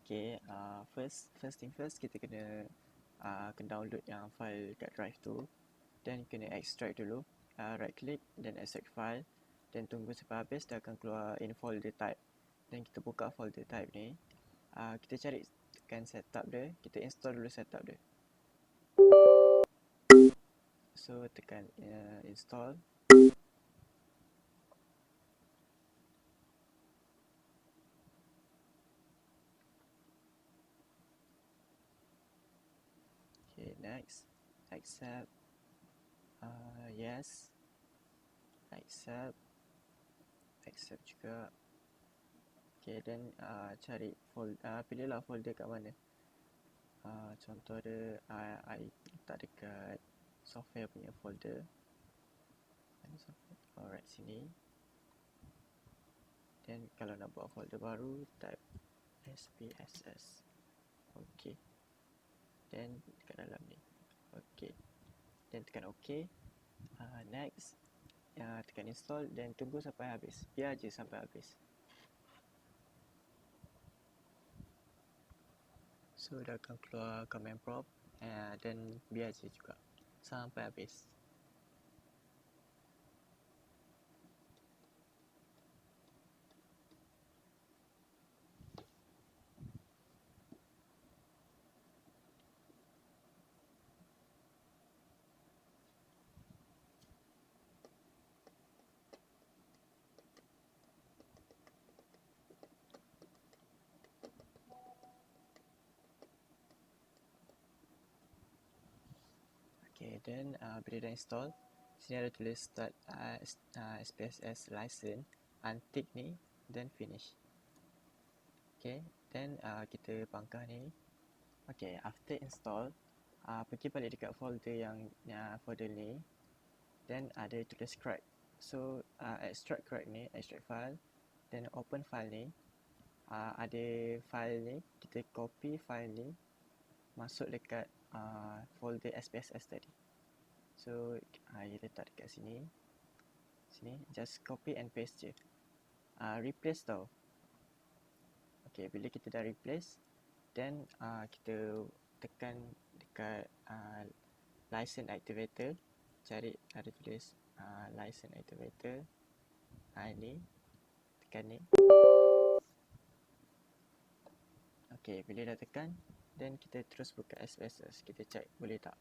Okay, first thing first, kita kena download yang file kat drive tu. Then kena extract dulu, right click, then extract file. Then tunggu sampai habis, dia akan keluar in folder type. Then kita buka folder type ni, kita cari tekan setup dia, kita install dulu setup dia. So tekan install. Okay, next, accept, yes, accept juga. Okay, then cari pilihlah folder kat mana. Contoh dia, I letak dekat software punya folder. Alright, sini. Then kalau nak buat folder baru, type SPSS. Okay. Then dekat dalam ni. Okay. Then tekan OK. Next. Tekan install. Then tunggu sampai habis. Biar je sampai habis. So dah akan keluar command prompt. Then biar je juga sampai habis. Okay, then bila dah install, sini ada tulis start SPSS license, untick ni, then finish. Okay, then kita bangkah ni. Okay, after install, pergi balik dekat folder yang folder ni, then ada tulis crack. So extract crack ni, extract file, then open file ni. Ada file ni, kita copy file ni, masuk dekat folder SPSS tadi. So kita letak dekat sini, just copy and paste je. Replace tau. Okay, bila kita dah replace, then kita tekan dekat license activator, cari ada tulis license activator. Ni tekan ni. Okay, bila dah tekan, then kita terus buka SPSS, kita check boleh tak.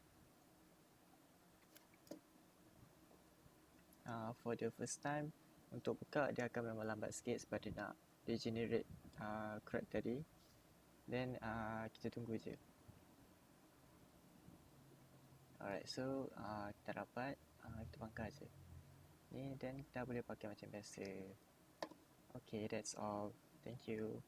For the first time, untuk buka dia akan memang lambat sikit sebab dia nak generate crack tadi. Then kita tunggu je. Alright, so kita dapat, kita bangkah je ni, then kita boleh pakai macam biasa. Okay, that's all. Thank you.